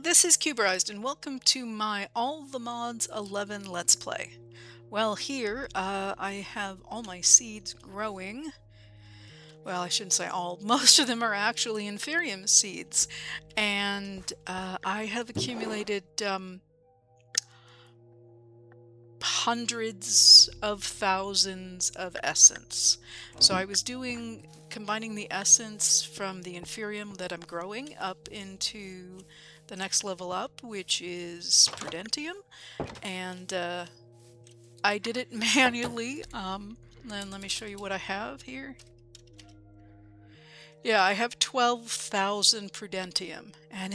this is Cuberized, and welcome to my All the Mods 11 Let's Play. Well, here, I have all my seeds growing. Well, I shouldn't say all. Most of them are actually Inferium seeds. And I have accumulated hundreds of thousands of essence. So I was combining the essence from the Inferium that I'm growing up into the next level up, which is Prudentium, and I did it manually. Then let me show you what I have here. Yeah, I have 12,000 Prudentium, and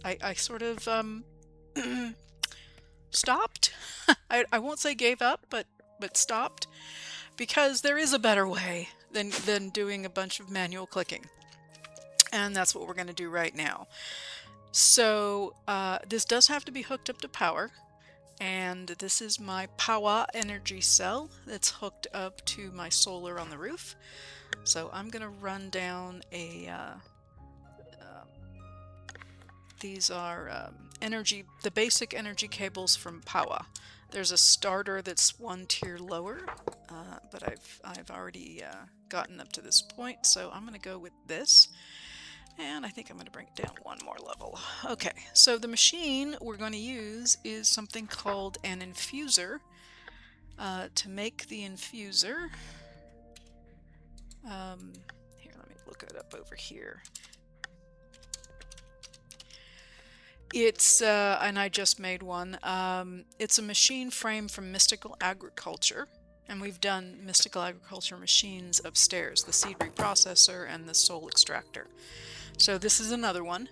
I sort of stopped. I won't say gave up, but stopped, because there is a better way than doing a bunch of manual clicking. And that's what we're going to do right now. So this does have to be hooked up to power, and this is my power energy cell that's hooked up to my solar on the roof. So I'm going to run down these are the basic energy cables from power. There's a starter that's one tier lower, but I've already gotten up to this point, so I'm going to go with this. And I think I'm going to bring it down one more level. Okay, so the machine we're going to use is something called an infuser. To make the infuser, here, let me look it up over here. It's, and I just made one. It's a machine frame from Mystical Agriculture. And we've done Mystical Agriculture machines upstairs, the seed reprocessor and the soul extractor. So this is another one.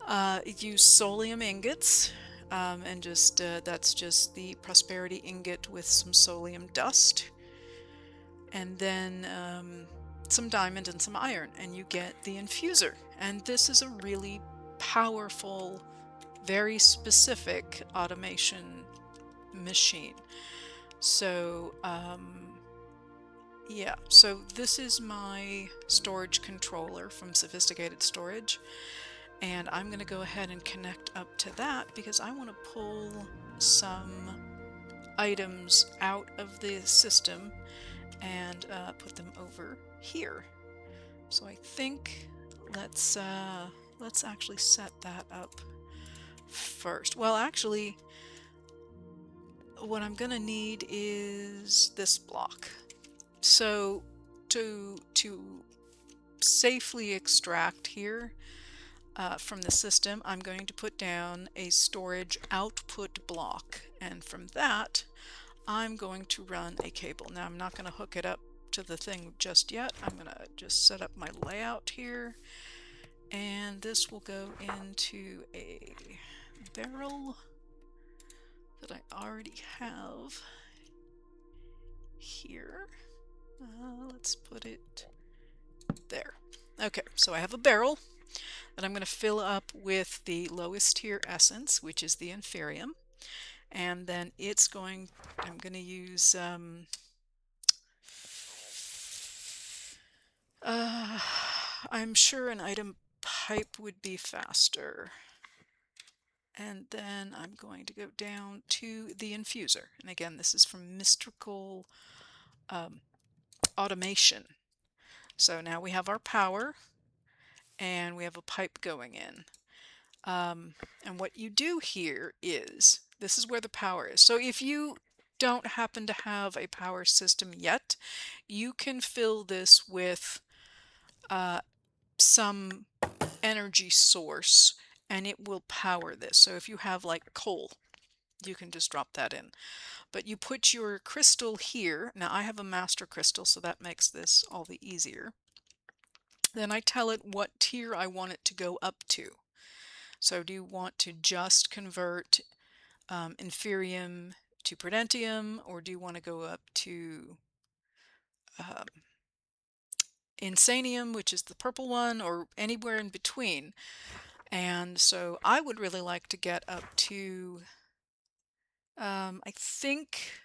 It used solium ingots, and just that's just the prosperity ingot with some solium dust, and then some diamond and some iron, and you get the infuser. And this is a really powerful, very specific automation machine. So yeah, so this is my storage controller from Sophisticated Storage, and I'm going to go ahead and connect up to that because I want to pull some items out of the system and put them over here. So I think let's actually set that up first. Well, actually, what I'm going to need is this block. So to safely extract here from the system, I'm going to put down a storage output block, and from that I'm going to run a cable. Now I'm not going to hook it up to the thing just yet. I'm going to just set up my layout here, and this will go into a barrel that I already have here. Let's put it there. Okay, so I have a barrel that I'm going to fill up with the lowest tier essence, which is the Inferium, and then I'm going to use I'm sure an item pipe would be faster. And then I'm going to go down to the infuser. And again, this is from Mystical Automation. So now we have our power, and we have a pipe going in. And what you do here is, this is where the power is. So if you don't happen to have a power system yet, you can fill this with some energy source, and it will power this. So if you have like coal, you can just drop that in. But you put your crystal here. Now I have a master crystal, so that makes this all the easier. Then I tell it what tier I want it to go up to. So do you want to just convert Inferium to Prudentium, or do you want to go up to Insanium, which is the purple one, or anywhere in between? And so I would really like to get up to, I think,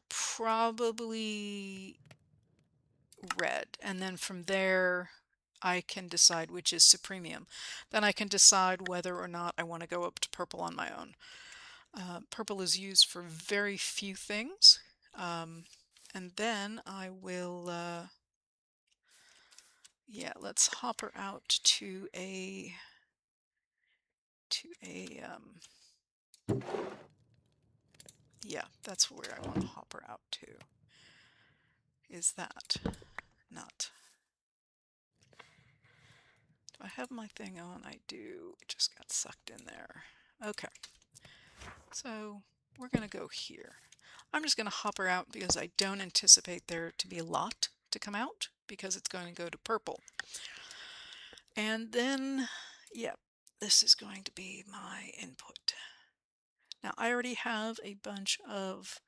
probably red. And then from there, I can decide which is supremium. Then I can decide whether or not I want to go up to purple on my own. Purple is used for very few things. And then I will, yeah, let's hop her out to a, yeah, that's where I want to hop her out to. Is that not? Do I have my thing on? I do. It just got sucked in there. Okay. So we're going to go here. I'm just going to hop her out because I don't anticipate there to be a lot to come out because it's going to go to purple. And then, yep, this is going to be my input. Now I already have a bunch of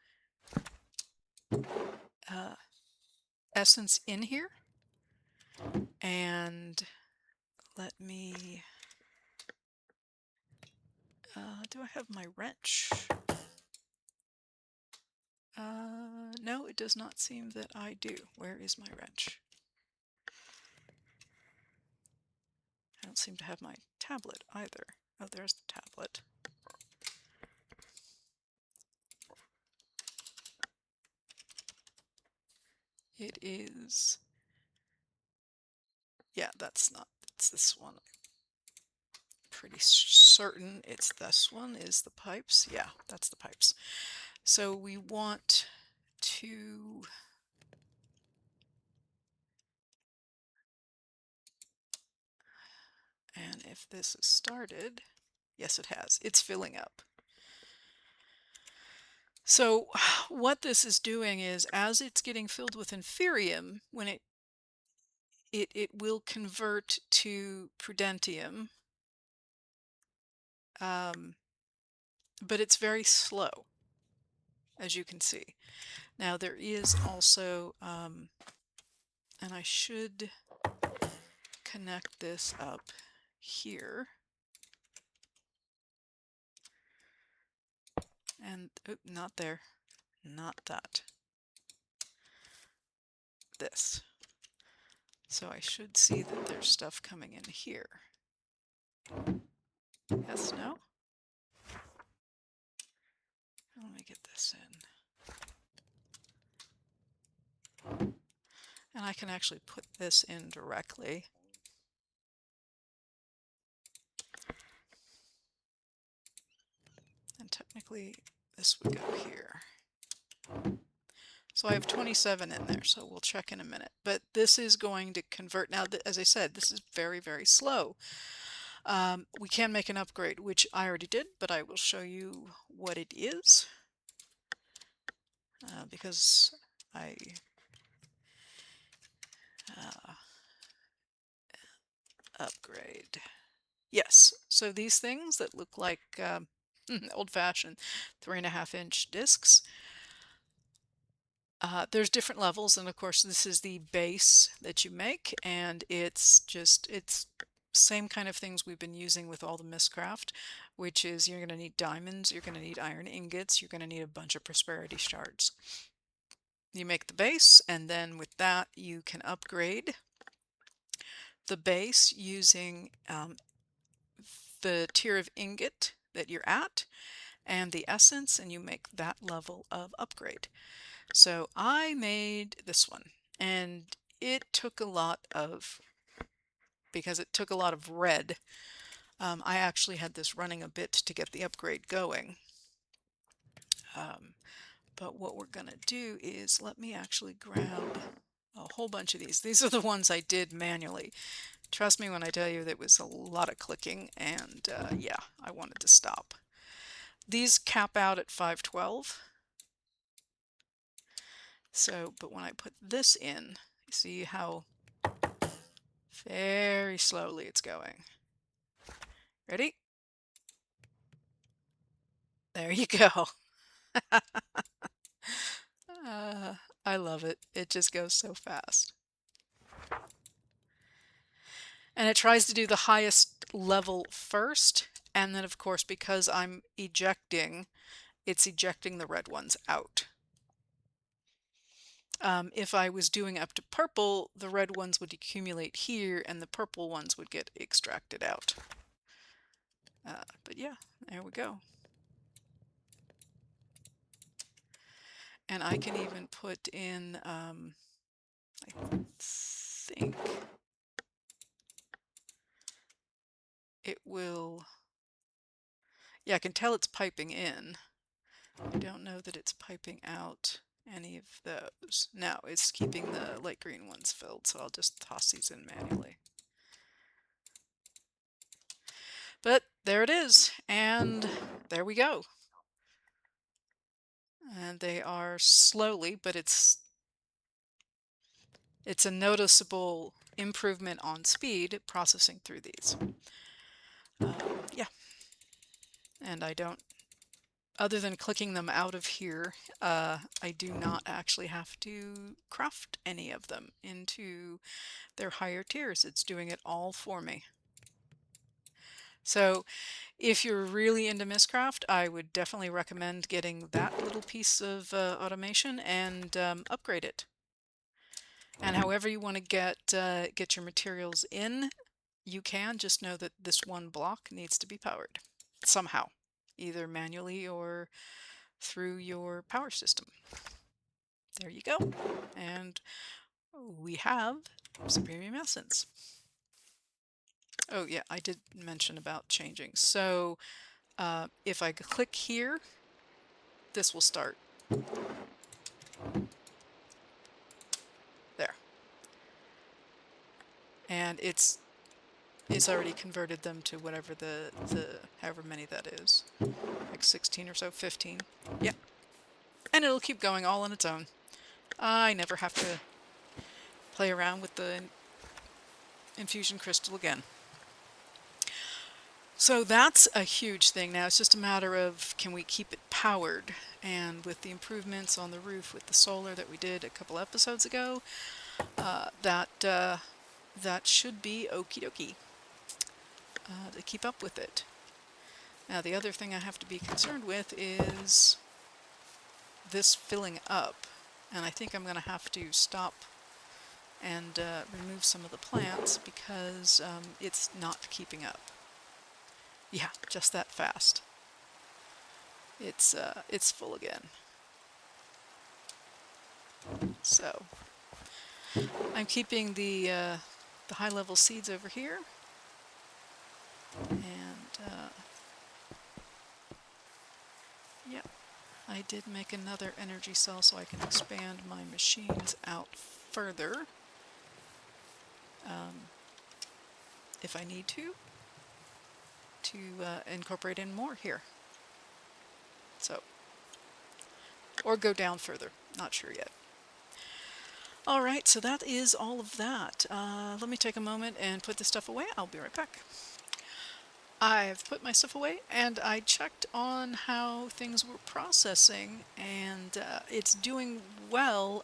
essence in here. And let me, do I have my wrench? No, it does not seem that I do. Where is my wrench? I don't seem to have my tablet either. Oh, there's the tablet. It is, yeah, that's not, it's this one. Pretty certain it's this one is the pipes. Yeah, that's the pipes. So we want to, and if this is started, yes it has, it's filling up. So what this is doing is, as it's getting filled with inferium, when it will convert to prudentium, but it's very slow, as you can see. Now there is also, and I should connect this up here, and not there, not that, this. So I should see that there's stuff coming in here. Yes, no? Let me get this in. And I can actually put this in directly. And technically this would go here. So I have 27 in there, so we'll check in a minute. But this is going to convert. Now, as I said, this is very, very slow. We can make an upgrade, which I already did, but I will show you what it is. Because I upgrade. Yes, so these things that look like old-fashioned 3.5-inch discs, there's different levels, and of course this is the base that you make, and it's same kind of things we've been using with all the Mistcraft, which is you're going to need diamonds, you're going to need iron ingots, you're going to need a bunch of prosperity shards. You make the base, and then with that you can upgrade the base using the tier of ingot that you're at and the essence, and you make that level of upgrade. So I made this one, and it took a lot of, because it took a lot of red, I actually had this running a bit to get the upgrade going. But what we're going to do is, let me actually grab a whole bunch of these. These are the ones I did manually. Trust me when I tell you that it was a lot of clicking, and yeah, I wanted to stop. These cap out at 512. So, but when I put this in, you see how very slowly it's going. Ready? There you go. I love it. It just goes so fast. And it tries to do the highest level first, and then of course, because I'm ejecting, it's ejecting the red ones out. If I was doing up to purple, the red ones would accumulate here and the purple ones would get extracted out. But yeah, there we go. And I can even put in, I think it will, yeah, I can tell it's piping in. I don't know that it's piping out any of those. No, it's keeping the light green ones filled, so I'll just toss these in manually. But there it is, and there we go. And they are slowly, but it's a noticeable improvement on speed processing through these. Yeah. And I don't, other than clicking them out of here, I do not actually have to craft any of them into their higher tiers. It's doing it all for me. So if you're really into Mistcraft, I would definitely recommend getting that little piece of automation and upgrade it. And however you want to get your materials in, you can. Just know that this one block needs to be powered somehow, either manually or through your power system. There you go. And we have some premium essence. Oh yeah, I did mention about changing. So if I click here, this will start. There. And it's already converted them to whatever the however many that is. Like 16 or so, 15. Yeah. And it'll keep going all on its own. I never have to play around with the infusion crystal again. So that's a huge thing now. It's just a matter of, can we keep it powered? And with the improvements on the roof with the solar that we did a couple episodes ago, that should be okie dokie to keep up with it. Now the other thing I have to be concerned with is this filling up, and I think I'm going to have to stop and remove some of the plants because it's not keeping up. Yeah, just that fast. It's full again. So I'm keeping the high-level seeds over here, and yeah, I did make another energy cell so I can expand my machines out further if I need to incorporate in more here. So, or go down further, not sure yet. All right, so that is all of that. Let me take a moment and put this stuff away. I'll be right back. I've put my stuff away and I checked on how things were processing, and it's doing well,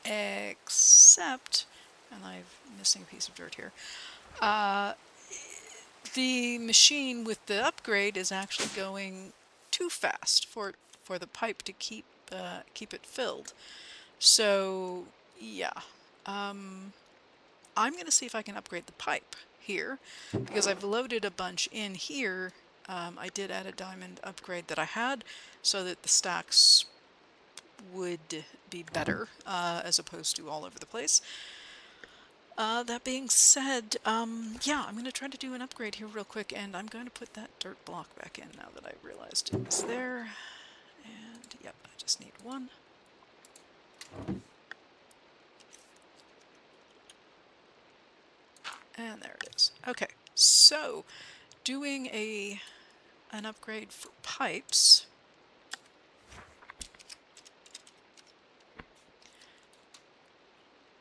except, and I'm missing a piece of dirt here, the machine with the upgrade is actually going too fast for the pipe to keep it filled. So yeah, I'm going to see if I can upgrade the pipe here, because I've loaded a bunch in here. I did add a diamond upgrade that I had so that the stacks would be better as opposed to all over the place. That being said, yeah, I'm going to try to do an upgrade here real quick, and I'm going to put that dirt block back in now that I realized it was there. And yep, I just need one. And there it is. Okay, so doing an upgrade for pipes.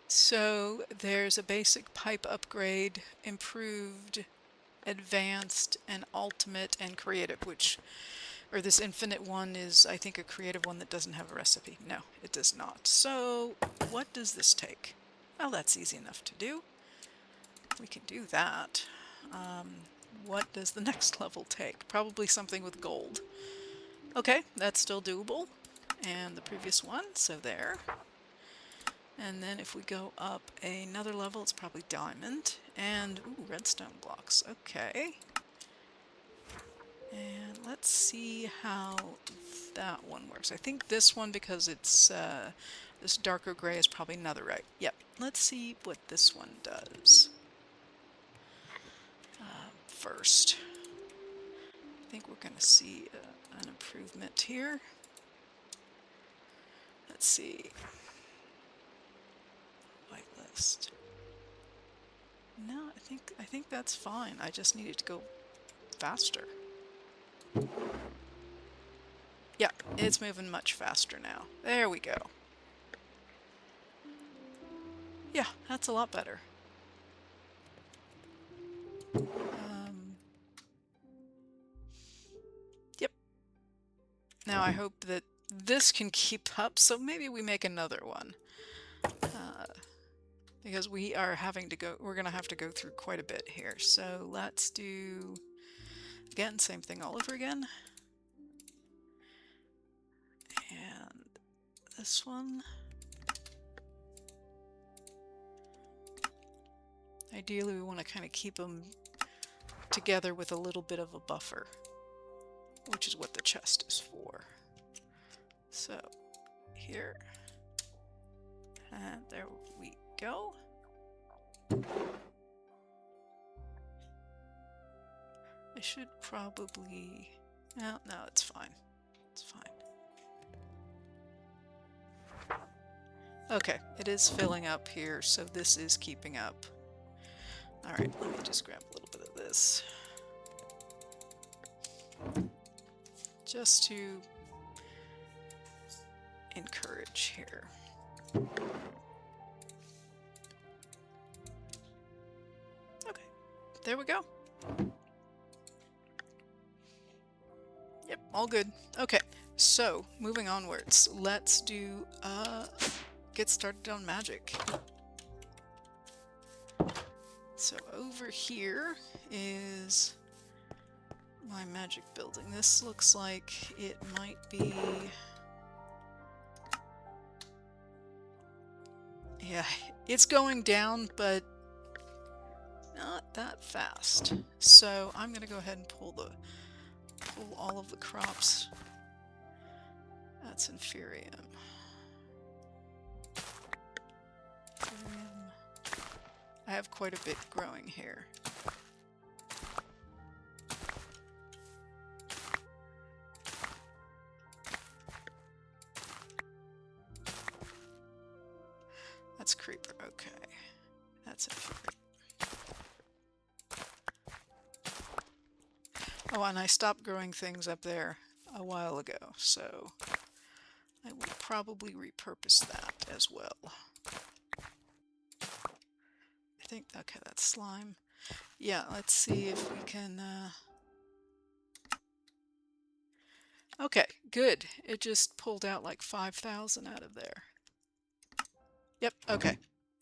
So there's a basic pipe upgrade, improved, advanced, and ultimate, and creative, or this infinite one is, I think, a creative one that doesn't have a recipe. No, it does not. So what does this take? Well, that's easy enough to do. We can do that. What does the next level take? Probably something with gold. Okay, that's still doable. And the previous one, so there. And then if we go up another level, it's probably diamond. And, ooh, redstone blocks. Okay. And let's see how that one works. I think this one, because it's this darker gray, is probably netherite. Yep. Let's see what this one does first. I think we're going to see an improvement here. Let's see. Whitelist. No, I think that's fine. I just need it to go faster. Yeah, it's moving much faster now. There we go. Yeah, that's a lot better. Yep. Now I hope that this can keep up, so maybe we make another one. Because we are having to go, we're going to have to go through quite a bit here. So let's do, again, same thing all over again. And this one. Ideally, we want to kind of keep them together with a little bit of a buffer, which is what the chest is for. So here, and there we go. I should probably, no, it's fine. It's fine. Okay, it is filling up here, so this is keeping up. Alright, let me just grab a little bit of this. Just to encourage here. Okay, there we go. Yep, all good. Okay, so moving onwards, let's do get started on magic. So over here is my magic building. This looks like it might be, yeah, it's going down, but not that fast. So I'm gonna go ahead and pull all of the crops. That's inferium. I have quite a bit growing here. That's creeper, okay. That's inferium. Oh, and I stopped growing things up there a while ago, so I will probably repurpose that as well. I think, okay, that's slime. Yeah, let's see if we can, okay, good. It just pulled out like 5,000 out of there. Yep, okay.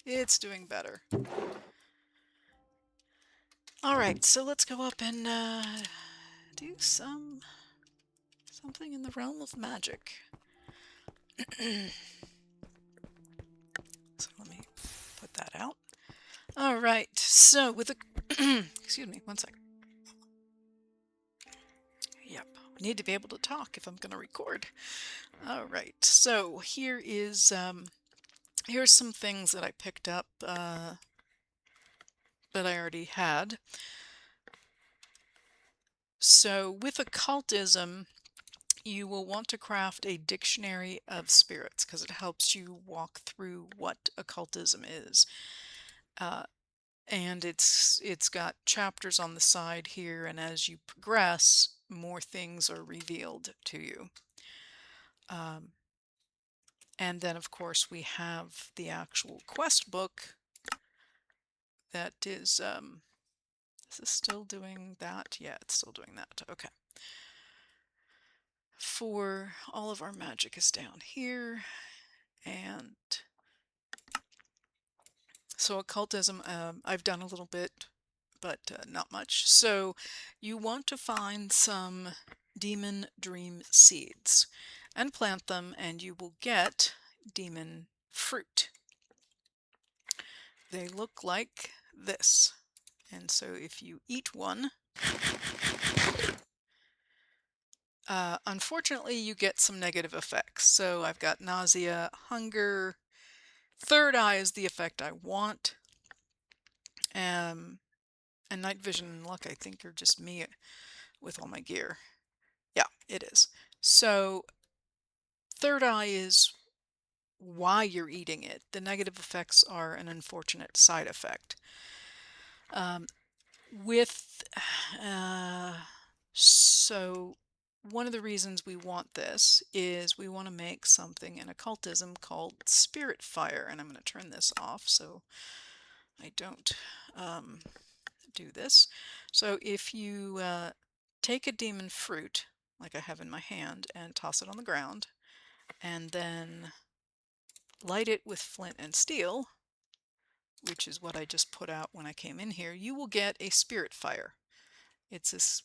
It's doing better. Alright, so let's go up and do something in the realm of magic. So let me put that out. Alright, so with a excuse me, one second. Yep, I need to be able to talk if I'm going to record. Alright, so here is here's some things that I picked up that I already had. So with occultism, you will want to craft a dictionary of spirits because it helps you walk through what occultism is. And it's got chapters on the side here, and as you progress, more things are revealed to you. And then, of course, we have the actual quest book that is, this still doing that? Yeah, it's still doing that. Okay. For all of our magic is down here, and so occultism, I've done a little bit, but not much. So you want to find some demon dream seeds and plant them, and you will get demon fruit. they look like this. And so if you eat one, unfortunately you get some negative effects. So I've got nausea, hunger, third eye is the effect I want. And night vision and luck, I think, are just me with all my gear. Yeah, it is. So third eye is why you're eating it. The negative effects are an unfortunate side effect. With so one of the reasons we want this is we want to make something in occultism called spirit fire, and I'm going to turn this off so I don't do this. So if you take a demon fruit like I have in my hand and toss it on the ground and then light it with flint and steel, which is what I just put out when I came in here, you will get a spirit fire. It's this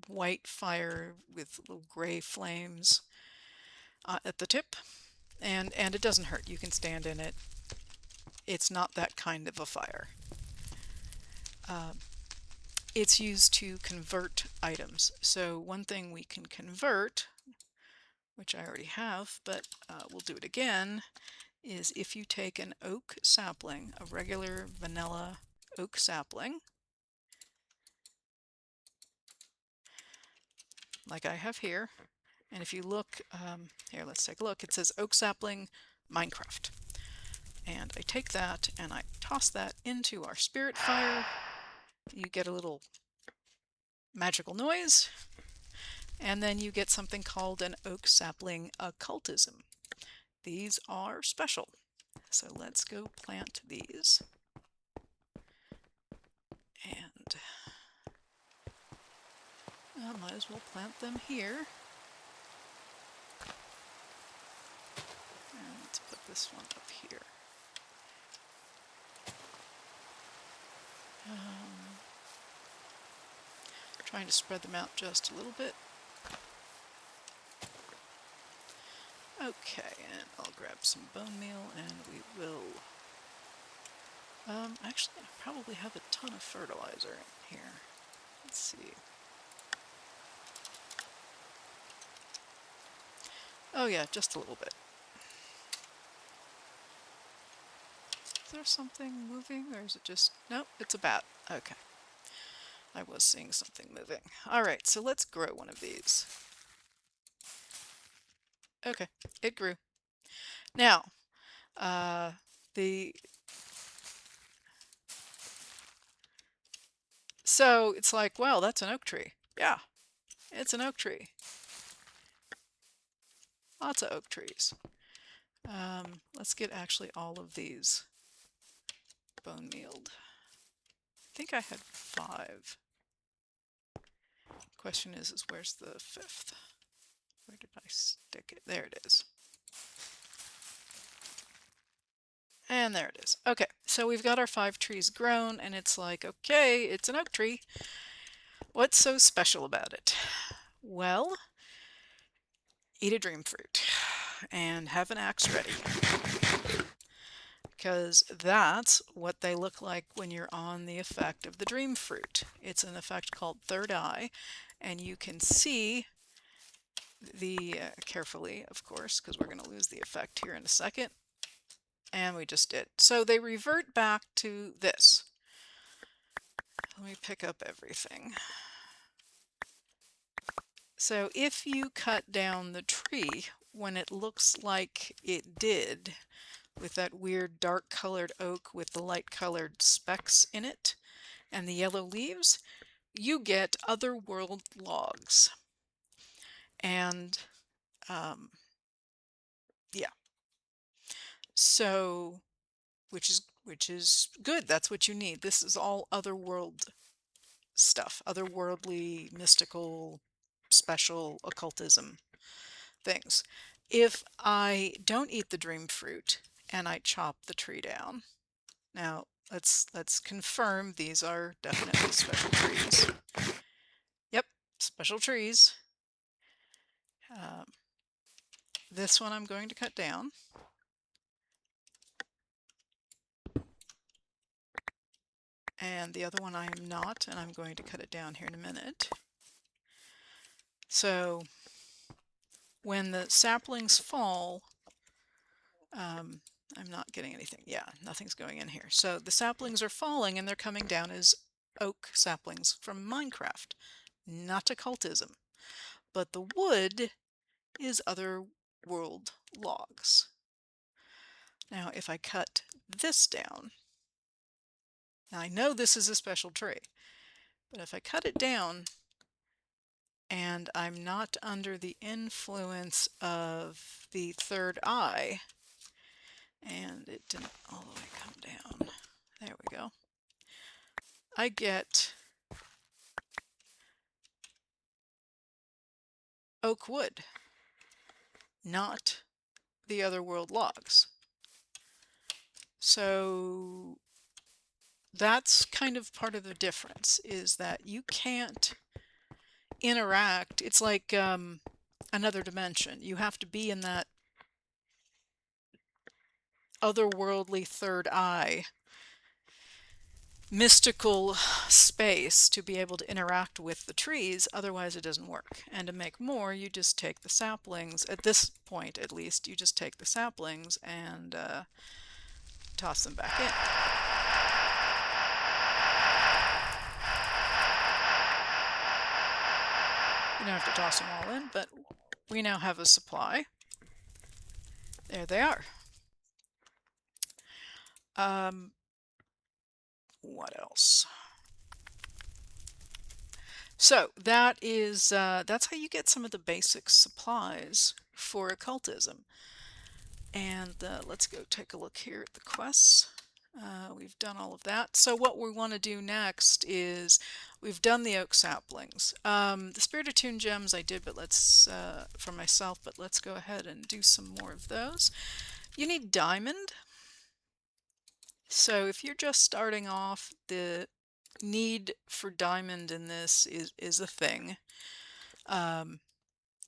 white fire with little gray flames at the tip, and it doesn't hurt. You can stand in it. It's not that kind of a fire. It's used to convert items. So one thing we can convert, which I already have, but we'll do it again, is if you take an oak sapling, a regular vanilla oak sapling, like I have here, and if you look, here, let's take a look, it says oak sapling Minecraft. And I take that and I toss that into our spirit fire. You get a little magical noise, and then you get something called an oak sapling occultism. These are special. So let's go plant these. And I might as well plant them here. And let's put this one up here. Trying to spread them out just a little bit. Okay, and I'll grab some bone meal and we will... actually, I probably have a ton of fertilizer in here. Let's see. Oh yeah, just a little bit. Is there something moving, or is it just... Nope, it's a bat. Okay. I was seeing something moving. Alright, so let's grow one of these. Okay, it grew. Now, so it's like, well, that's an oak tree. Yeah, it's an oak tree. Lots of oak trees. Let's get actually all of these bone mealed. I think I had 5. Question is where's the 5th? Where did I stick it? There it is. And there it is. Okay, so we've got our 5 trees grown, and it's like, okay, it's an oak tree. What's so special about it? Well, eat a dream fruit and have an axe ready. Because that's what they look like when you're on the effect of the dream fruit. It's an effect called third eye, and you can see the, carefully, of course, because we're going to lose the effect here in a second. And we just did. So they revert back to this. Let me pick up everything. So if you cut down the tree when it looks like it did, with that weird dark colored oak with the light colored specks in it and the yellow leaves, you get otherworld logs. And yeah, so which is good. That's what you need. This is all otherworld stuff, otherworldly, mystical, special occultism things. If I don't eat the dream fruit and I chop the tree down, now let's confirm these are definitely special trees. Yep, special trees. This one I'm going to cut down. and the other one I am not, and I'm going to cut it down here in a minute. So when the saplings fall, I'm not getting anything. Yeah, nothing's going in here. So the saplings are falling and they're coming down as oak saplings from Minecraft, not occultism. But the wood is Otherworld logs. Now if I cut this down, now I know this is a special tree, but if I cut it down and I'm not under the influence of the third eye, and it didn't all the way come down, there we go, I get oak wood, not the Otherworld logs. So that's kind of part of the difference, is that you can't interact. It's like another dimension. You have to be in that otherworldly third eye mystical space to be able to interact with the trees, otherwise it doesn't work. And to make more, you just take the saplings, at this point at least, you just take the saplings and toss them back in. You don't have to toss them all in, but we now have a supply. There they are. What else? So that is that's how you get some of the basic supplies for occultism. And let's go take a look here at the quests. We've done all of that. So what we want to do next is, we've done the oak saplings. The spirit attuned gems I did, but let's for myself. But let's go ahead and do some more of those. You need diamond. So if you're just starting off, the need for diamond in this is a thing.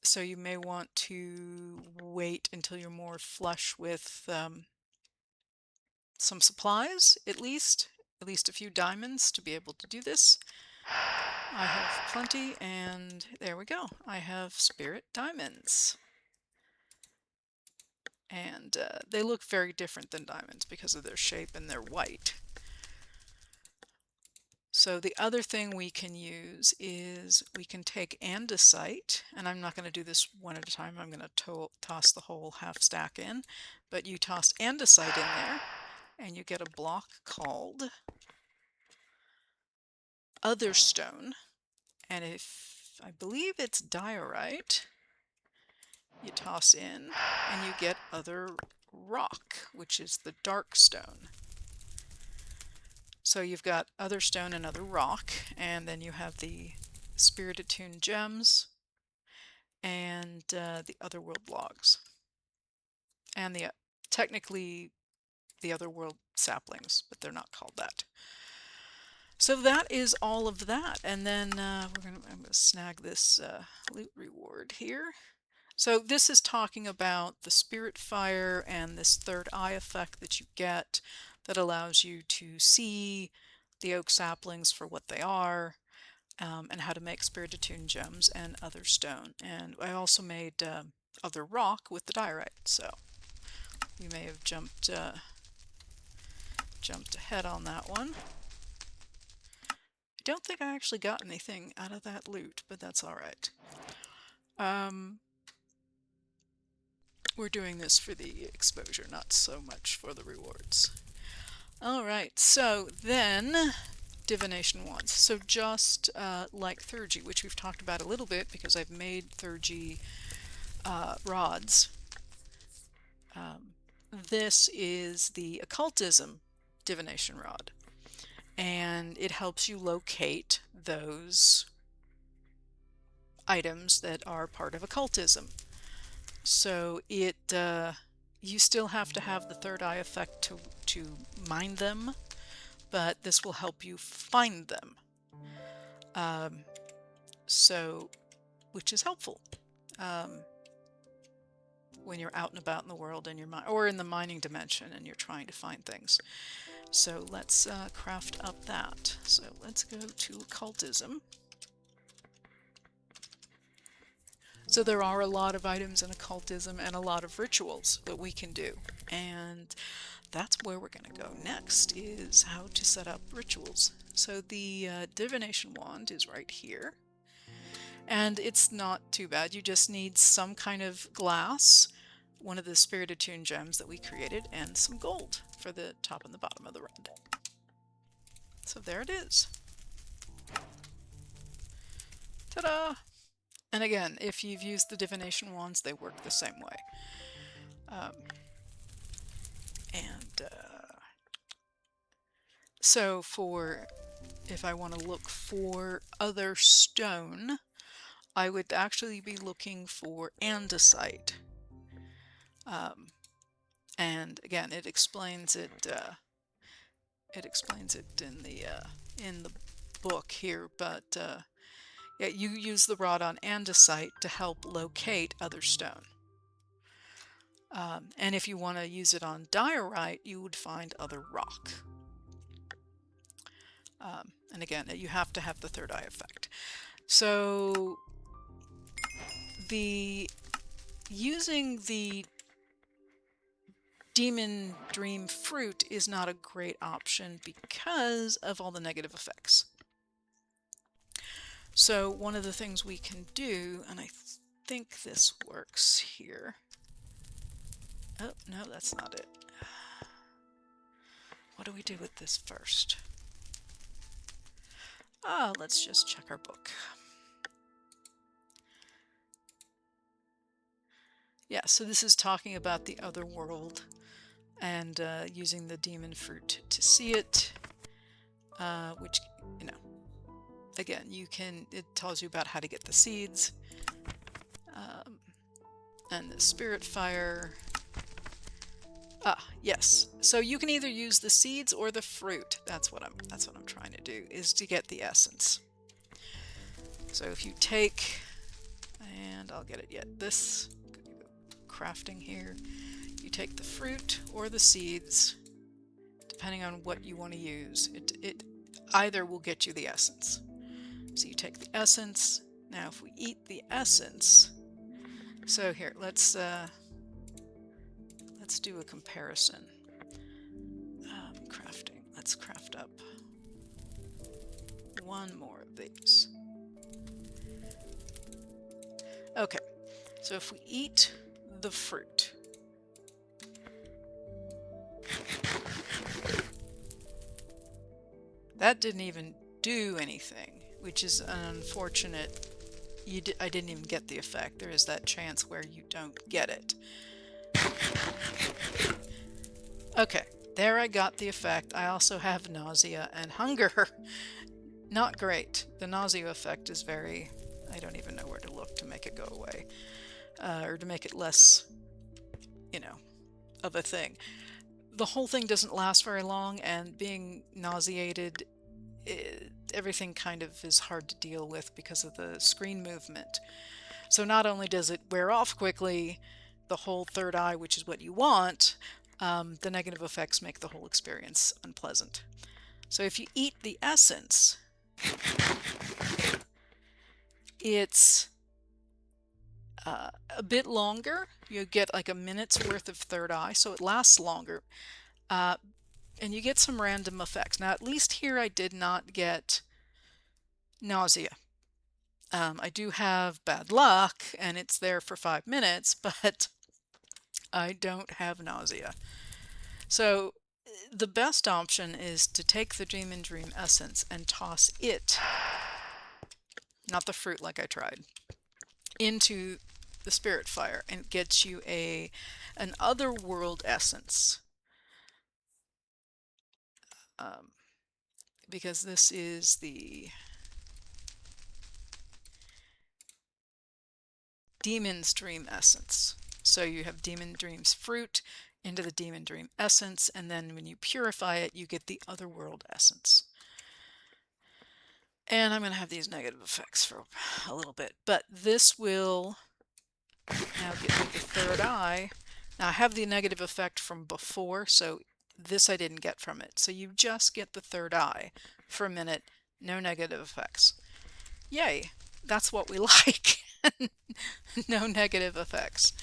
So you may want to wait until you're more flush with some supplies, at least a few diamonds to be able to do this. I have plenty, and there we go. I have spirit diamonds. And they look very different than diamonds because of their shape, and they're white. So the other thing we can use is we can take andesite, and I'm not going to do this one at a time. I'm going to toss the whole half stack in, but you toss andesite in there, and you get a block called Otherstone. And if I believe it's diorite, you toss in, and you get Otherrock, which is the dark stone. So you've got Otherstone and Otherrock, and then you have the spirit attuned gems and the Otherworld logs, and the technically the Otherworld saplings, but they're not called that. So that is all of that, and then I'm going to snag this loot reward here. So this is talking about the spirit fire and this third eye effect that you get that allows you to see the oak saplings for what they are, and how to make spirit attuned gems and Otherstone. And I also made Otherrock with the diorite, so we may have jumped ahead on that one. I don't think I actually got anything out of that loot, but that's alright. We're doing this for the exposure, not so much for the rewards. Alright, so then Divination Wands. So just like Theurgy, which we've talked about a little bit because I've made Theurgy rods. This is the Occultism Divination Rod, and it helps you locate those items that are part of occultism. So it you still have to have the third eye effect to mine them, but this will help you find them. So, which is helpful when you're out and about in the world and you're or in the mining dimension and you're trying to find things. So let's craft up that. So let's go to Occultism. So there are a lot of items in Occultism and a lot of rituals that we can do. And that's where we're going to go next, is how to set up rituals. So the Divination Wand is right here. And it's not too bad. You just need some kind of glass, one of the Spirit Attuned gems that we created, and some gold for the top and the bottom of the rod. So there it is. Ta-da! And again, if you've used the Divination Wands, they work the same way. So if I want to look for Otherstone, I would actually be looking for andesite. And again, it explains it in the book here, but yeah, you use the rod on andesite to help locate Otherstone. And if you want to use it on diorite, you would find Otherrock. And again, you have to have the third eye effect. So using the Demon Dream fruit is not a great option because of all the negative effects. So one of the things we can do, and I think this works here. Oh, no, that's not it. What do we do with this first? Let's just check our book. Yeah, so this is talking about the other world and using the demon fruit to see it, which, you know, again, it tells you about how to get the seeds, and the spirit fire. Yes. So you can either use the seeds or the fruit. That's what I'm trying to do, is to get the essence. So if you take, and I'll get it yet, this crafting here, you take the fruit or the seeds, depending on what you want to use. It either will get you the essence. So you take the essence. Now if we eat the essence, so here, let's do a comparison. Crafting. Let's craft up one more of these. Okay, so if we eat the fruit, that didn't even do anything, which is an unfortunate. I didn't even get the effect. There is that chance where you don't get it. Okay, there I got the effect. I also have nausea and hunger. Not great. The nausea effect is very... I don't even know where to look to make it go away. Or to make it less, you know, of a thing. The whole thing doesn't last very long, and being nauseated, everything kind of is hard to deal with because of the screen movement. So not only does it wear off quickly, the whole third eye, which is what you want, the negative effects make the whole experience unpleasant. So if you eat the essence, it's a bit longer. You get like a minute's worth of third eye, so it lasts longer. And you get some random effects. Now, at least here I did not get nausea. I do have bad luck, and it's there for 5 minutes, but I don't have nausea. So the best option is to take the Demon Dream Essence and toss it, not the fruit like I tried, into the Spirit Fire, and it gets you an Otherworld Essence. Because this is the Demon's Dream Essence. So you have Demon Dream's fruit into the Demon Dream Essence, and then when you purify it, you get the Otherworld Essence. And I'm going to have these negative effects for a little bit, but this will now get me the third eye. Now I have the negative effect from before, so This I didn't get from it. So you just get the third eye for a minute, no negative effects. Yay, that's what we like. No negative effects.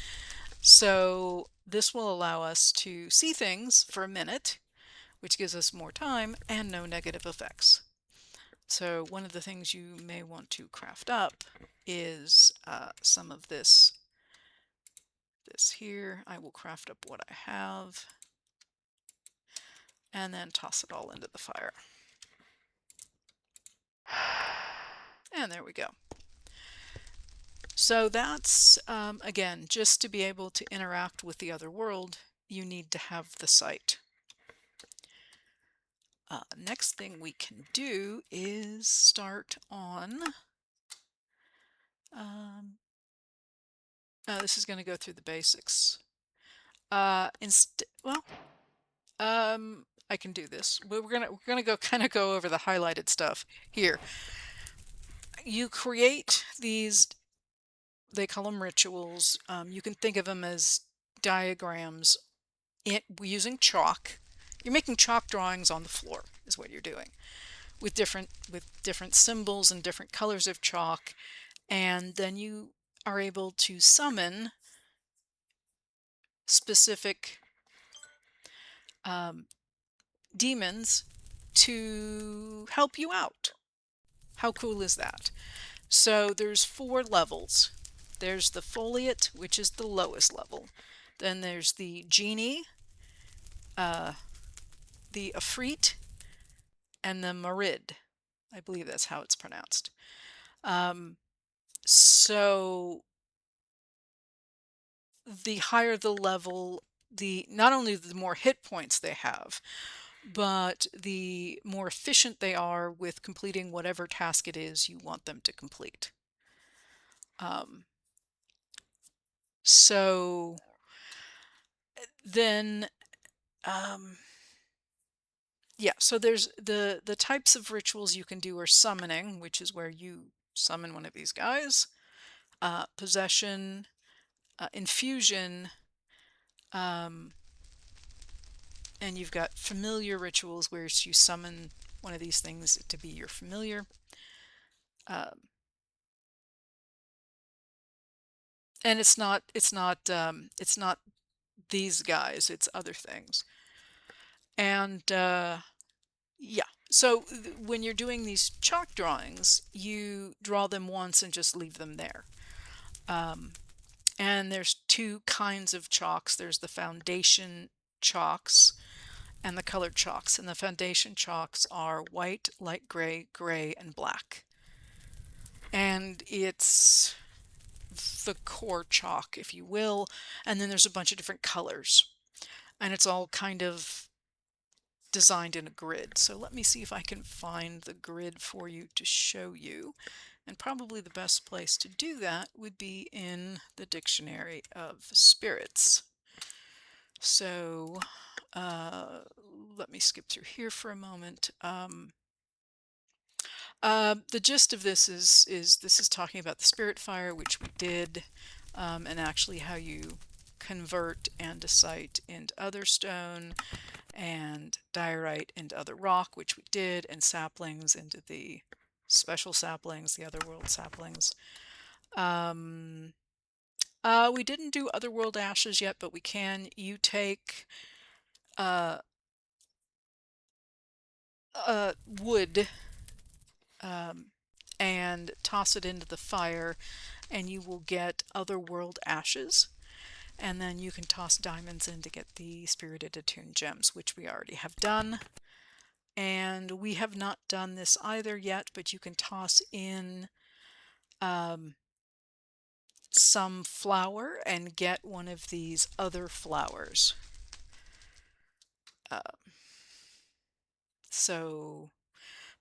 So this will allow us to see things for a minute, which gives us more time and no negative effects. So one of the things you may want to craft up is some of this here. I will craft up what I have and then toss it all into the fire. And there we go. So that's, again, just to be able to interact with the other world, you need to have the sight. Next thing we can do is start on, this is going to go through the basics. I can do this. We're gonna go kind of go over the highlighted stuff here. You create these, they call them rituals. You can think of them as diagrams using chalk. You're making chalk drawings on the floor is what you're doing, with different symbols and different colors of chalk, and then you are able to summon specific demons to help you out. How cool is that? So there's 4 levels. There's the Foliate, which is the lowest level. Then there's the Genie, the Afreet, and the Marid. I believe that's how it's pronounced. So the higher the level, not only the more hit points they have, but the more efficient they are with completing whatever task it is you want them to complete. So then, yeah, so there's the types of rituals you can do are summoning, which is where you summon one of these guys, possession, infusion, and you've got familiar rituals where you summon one of these things to be your familiar. And it's not these guys, it's other things. And yeah, so when you're doing these chalk drawings, you draw them once and just leave them there. And there's 2 kinds of chalks. There's the foundation chalks and the colored chalks. And the foundation chalks are white, light gray, gray, and black. And it's the core chalk, if you will. And then there's a bunch of different colors. And it's all kind of designed in a grid. So let me see if I can find the grid for you to show you. And probably the best place to do that would be in the Dictionary of Spirits. So let me skip through here for a moment. The gist of this is this is talking about the spirit fire, which we did, and actually how you convert andesite into Otherstone, and diorite into Otherrock, which we did, and saplings into the special saplings, the Otherworld Saplings. We didn't do Otherworld ashes yet, but we can. You take wood and toss it into the fire, and you will get Otherworld ashes. And then you can toss diamonds in to get the spirited attuned gems, which we already have done. And we have not done this either yet, but you can toss in some flour and get one of these other flowers. So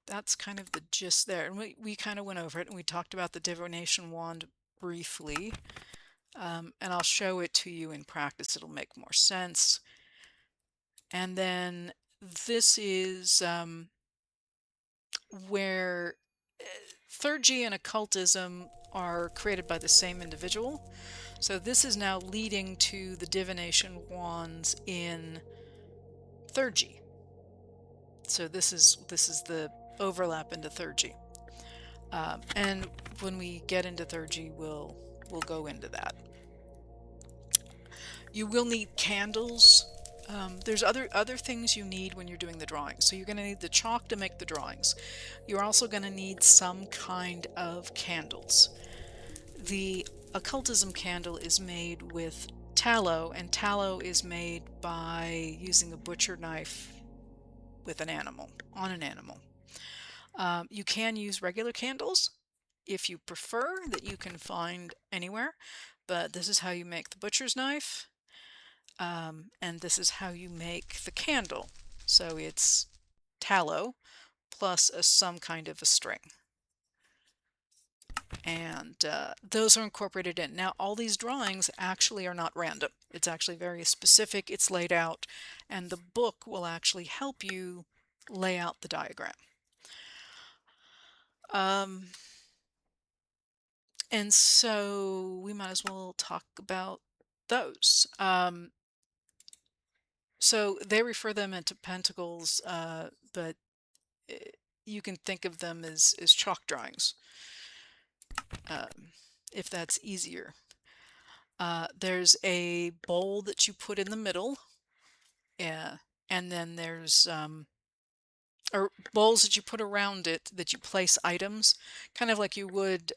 that's kind of the gist there. And we kind of went over it, and we talked about the Divination Wand briefly. And I'll show it to you in practice. It'll make more sense. And then this is where Theurgy and Occultism are created by the same individual. So this is now leading to the Divination Wands in third G. So this is the overlap into third G. And when we get into third G, we'll go into that. You will need candles. There's other things you need when you're doing the drawings. So you're going to need the chalk to make the drawings. You're also going to need some kind of candles. The occultism candle is made with tallow, and tallow is made by using a butcher knife with an animal, on an animal. You can use regular candles if you prefer, that you can find anywhere, but this is how you make the butcher's knife. And this is how you make the candle. So it's tallow plus some kind of a string. And those are incorporated in. Now, all these drawings actually are not random. It's actually very specific. It's laid out, and the book will actually help you lay out the diagram. And so we might as well talk about those. So they refer them into pentacles, but you can think of them as chalk drawings, if that's easier. There's a bowl that you put in the middle, and then there's or bowls that you put around it that you place items, kind of like you would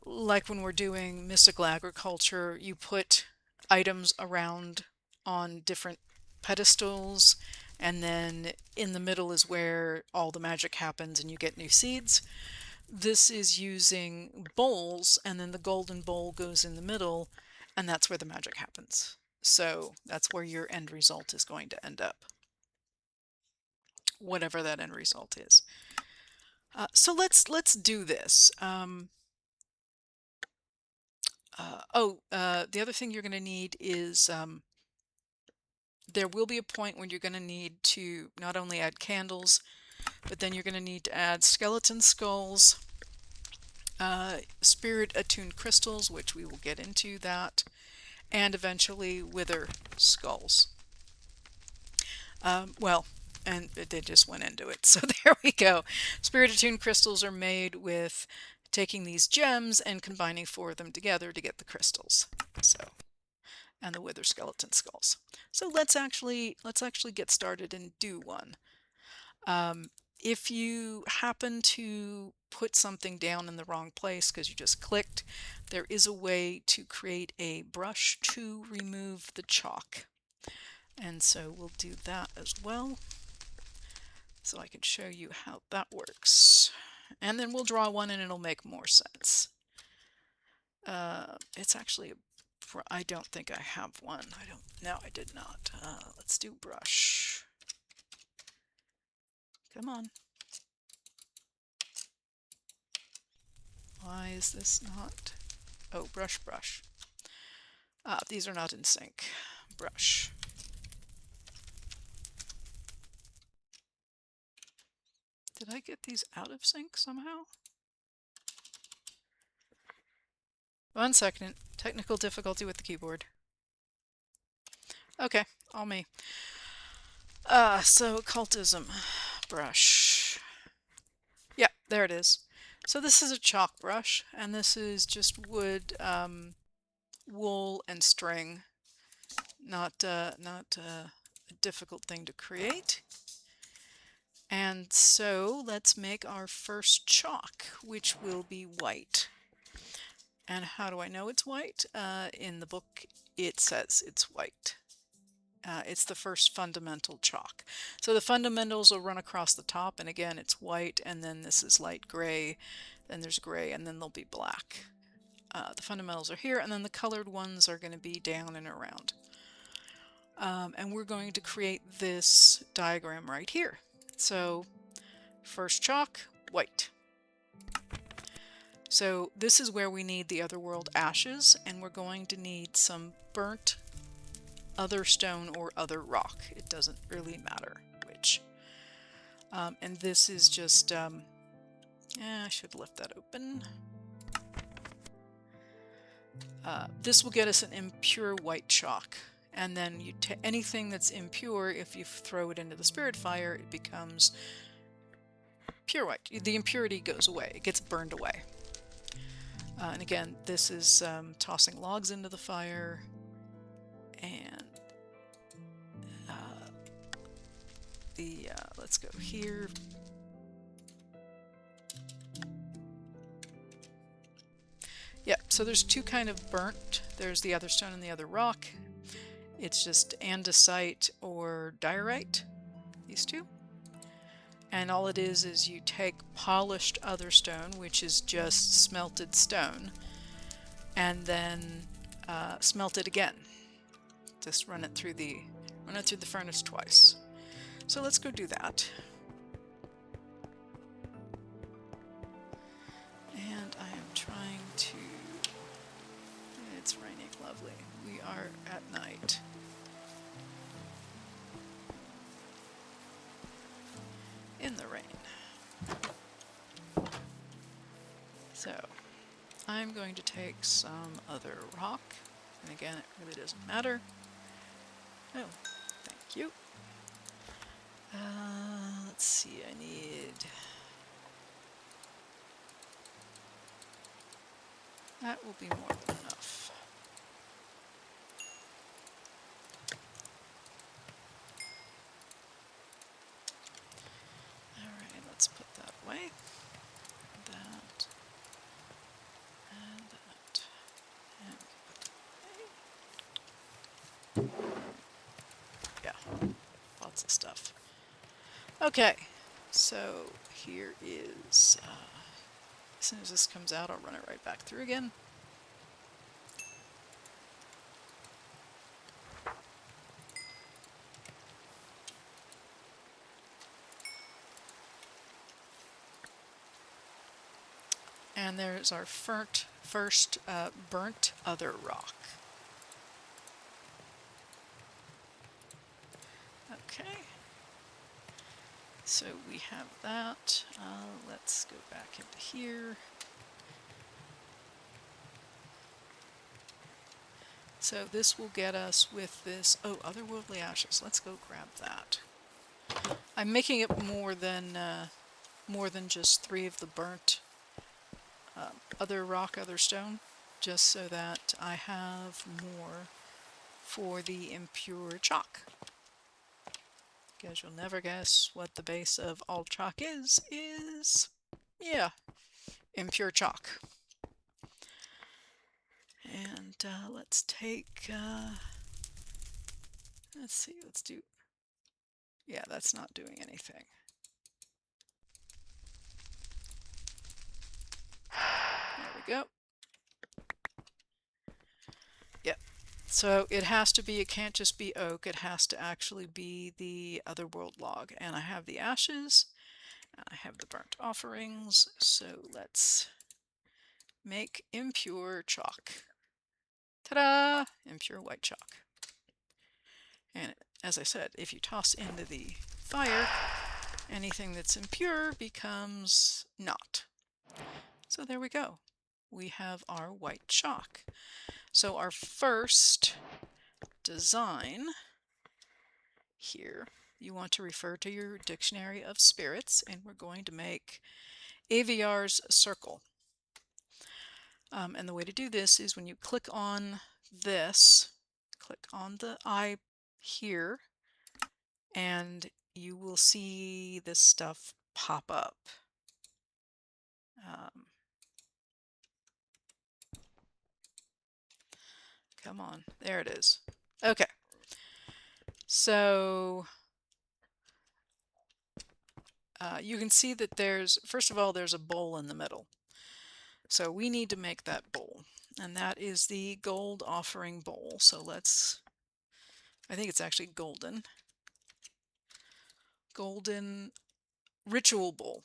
like when we're doing mystical agriculture. You put items around on different pedestals, and then in the middle is where all the magic happens and you get new seeds. This is using bowls, and then the golden bowl goes in the middle, and that's where the magic happens. So that's where your end result is going to end up, whatever that end result is. So let's do this. The other thing you're going to need is there will be a point when you're going to need to not only add candles, but then you're going to need to add skeleton skulls, spirit attuned crystals, which we will get into that, and eventually wither skulls. And they just went into it. So there we go. Spirit attuned crystals are made with taking these gems and combining 4 of them together to get the crystals. So, and the wither skeleton skulls. So let's actually get started and do one. If you happen to put something down in the wrong place because you just clicked, there is a way to create a brush to remove the chalk. And so we'll do that as well, so I can show you how that works. And then we'll draw one and it'll make more sense. It's actually, I don't think I have one. No, I did not. Let's do brush. Come on. Why is this not? Oh, brush. These are not in sync. Brush. Did I get these out of sync somehow? 1 second. Technical difficulty with the keyboard. Okay, all me. So occultism brush. Yeah, there it is. So this is a chalk brush, and this is just wood, wool, and string. Not a difficult thing to create. And so let's make our first chalk, which will be white. And how do I know it's white? In the book it says it's white. It's the first fundamental chalk. So the fundamentals will run across the top, and again it's white, and then this is light gray, then there's gray, and then there'll be black. The fundamentals are here, and then the colored ones are going to be down and around. And we're going to create this diagram right here. So first chalk, white. So this is where we need the Otherworld ashes, and we're going to need some burnt Otherstone or Otherrock. It doesn't really matter which. And this is just, I should lift that open. This will get us an impure white chalk. And then you anything that's impure, if you throw it into the spirit fire, it becomes pure white. The impurity goes away, it gets burned away. And again, this is tossing logs into the fire, and let's go here. Yeah, so there's two kind of burnt. There's the Otherstone and the Otherrock. It's just andesite or diorite, these two. And all it is you take polished Otherstone, which is just smelted stone, and then smelt it again. Just run it through the furnace twice. So let's go do that. And I am trying to... It's raining lovely. We are at night. In the rain. So, I'm going to take some Otherrock. And again, it really doesn't matter. Oh, thank you. Let's see, I need... That will be more than enough. Alright, let's put that away. That. And that. And put that away. Yeah, lots of stuff. Okay, so here is... as soon as this comes out, I'll run it right back through again. And there's our first burnt Otherrock. Okay. So we have that. Let's go back into here. So this will get us with this, oh, otherworldly ashes. Let's go grab that. I'm making it more than just 3 of the burnt Otherrock, Otherstone, just so that I have more for the impure chalk. Because you'll never guess what the base of all chalk is, yeah, impure chalk. And let's take, let's see, let's do, yeah, that's not doing anything. There we go. Yep. So it has to be, it can't just be oak, it has to actually be the Otherworld log. And I have the ashes, and I have the burnt offerings, so let's make impure chalk. Ta-da! Impure white chalk. And as I said, if you toss into the fire, anything that's impure becomes not. So there we go. We have our white chalk. So our first design here, you want to refer to your dictionary of spirits, and we're going to make Aviar's circle. And the way to do this is when you click on this, click on the eye here, and you will see this stuff pop up. Come on, there it is. Okay, so you can see that there's, first of all, there's a bowl in the middle. So we need to make that bowl, and that is the gold offering bowl. So let's, I think it's actually golden. Golden ritual bowl.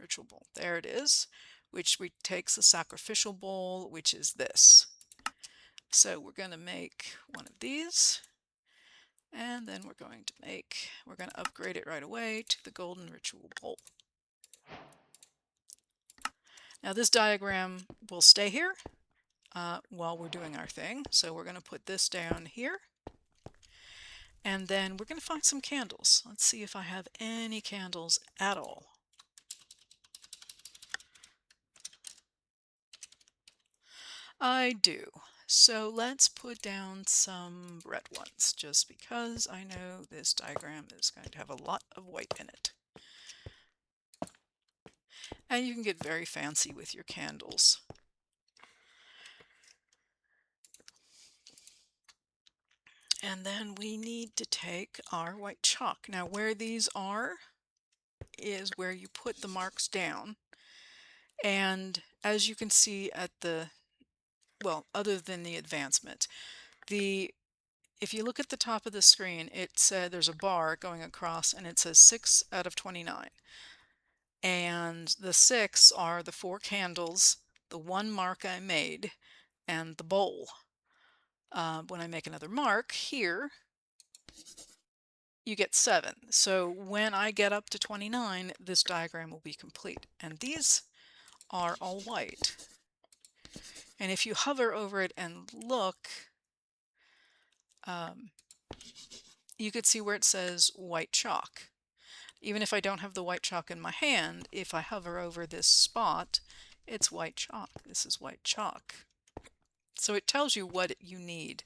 Ritual bowl, there it is, which takes the sacrificial bowl, which is this. So we're going to make one of these, and then we're going to upgrade it right away to the golden ritual bowl. Now this diagram will stay here while we're doing our thing. So we're going to put this down here, And then we're going to find some candles. Let's see if I have any candles at all. I do. So let's put down some red ones, just because I know this diagram is going to have a lot of white in it. And you can get very fancy with your candles. And then we need to take our white chalk. Now where these are is where you put the marks down. And as you can see at the, well, other than the advancement, if you look at the top of the screen, it said there's a bar going across and it says 6 out of 29. And the 6 are the 4 candles, the 1 mark I made, and the bowl. When I make another mark here, you get 7. So when I get up to 29, this diagram will be complete. And these are all white. And if you hover over it and look, you could see where it says white chalk. Even if I don't have the white chalk in my hand, if I hover over this spot, it's white chalk. This is white chalk. So it tells you what you need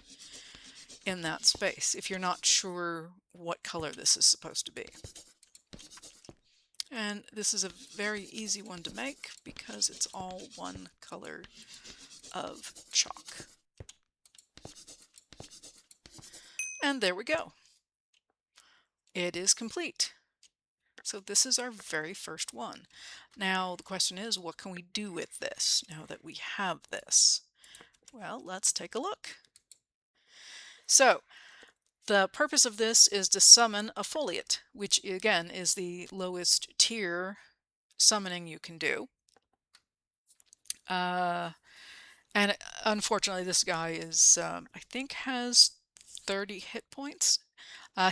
in that space if you're not sure what color this is supposed to be. And this is a very easy one to make because it's all one color of chalk. And there we go. It is complete. So this is our very first one. Now the question is, what can we do with this now that we have this? Well, let's take a look. So the purpose of this is to summon a foliate, which again is the lowest tier summoning you can do. And unfortunately this guy is, I think has 30 hit points.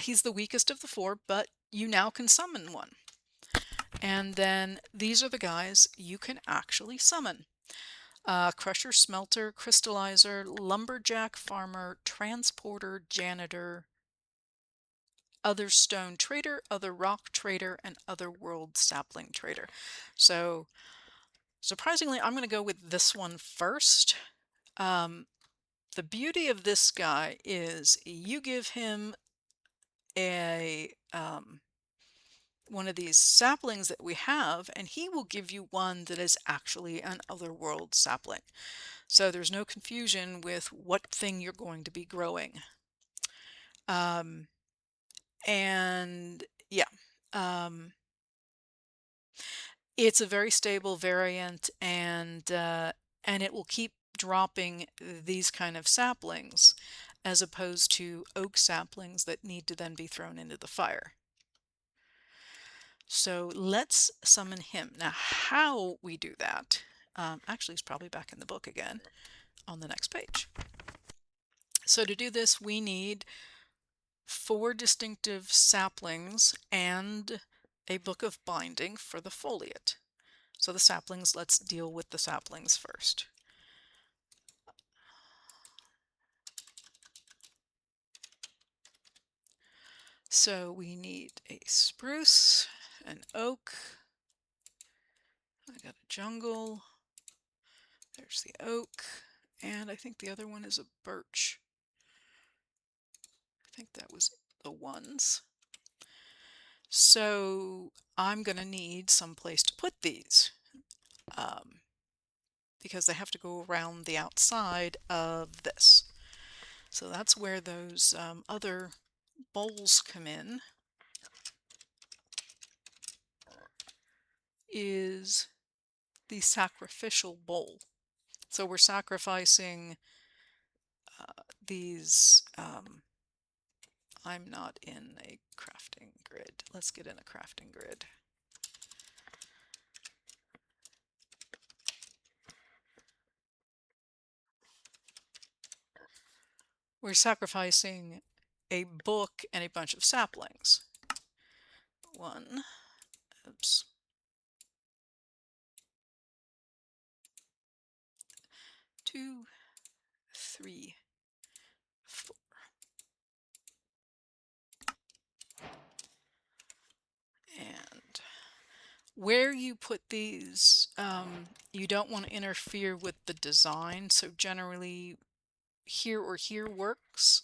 He's the weakest of the 4, but you now can summon one. And then these are the guys you can actually summon. Crusher, Smelter, Crystallizer, Lumberjack, Farmer, Transporter, Janitor, Otherstone Trader, Otherrock Trader, and Otherworld Sapling Trader. So surprisingly, I'm going to go with this one first. The beauty of this guy is you give him a one of these saplings that we have, and he will give you one that is actually an Otherworld sapling. So there's no confusion with what thing you're going to be growing. And yeah, it's a very stable variant, and it will keep dropping these kind of saplings as opposed to oak saplings that need to then be thrown into the fire. So let's summon him. Now how we do that, actually it's probably back in the book again on the next page. So to do this we need 4 distinctive saplings and a book of binding for the foliate. So the saplings, let's deal with the saplings first. So we need a spruce, an oak, I got a jungle, there's the oak, and I think the other one is a birch. I think that was the ones. So I'm going to need some place to put these because they have to go around the outside of this. So that's where those other bowls come in, is the sacrificial bowl. So we're sacrificing these. I'm not in a crafting grid. Let's get in a crafting grid. We're sacrificing a book and a bunch of saplings. 1, oops, 2, 3, 4. Where you put these, you don't want to interfere with the design, so generally here or here works.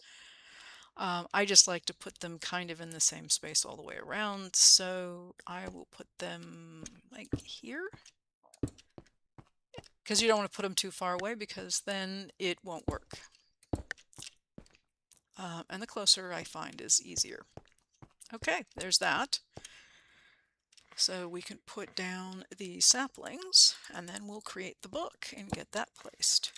I just like to put them kind of in the same space all the way around, so I will put them like here. Because you don't want to put them too far away, because then it won't work. And the closer I find is easier. Okay, there's that. So we can put down the saplings, and then we'll create the book and get that placed.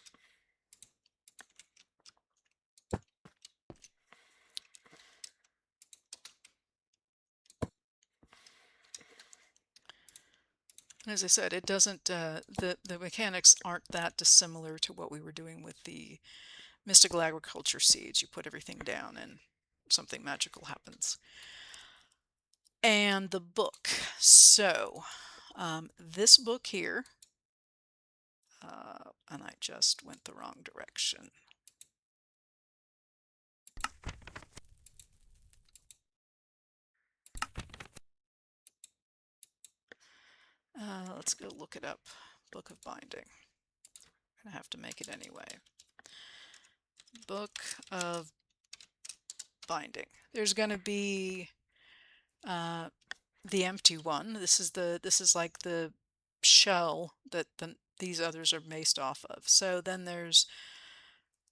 As I said, it doesn't, the mechanics aren't that dissimilar to what we were doing with the mystical agriculture seeds. You put everything down and something magical happens. And the book. So, this book here, and I just went the wrong direction. Let's go look it up. Book of Binding. I'm gonna have to make it anyway. Book of Binding. There's gonna be the empty one. This is like the shell that these others are based off of. So then there's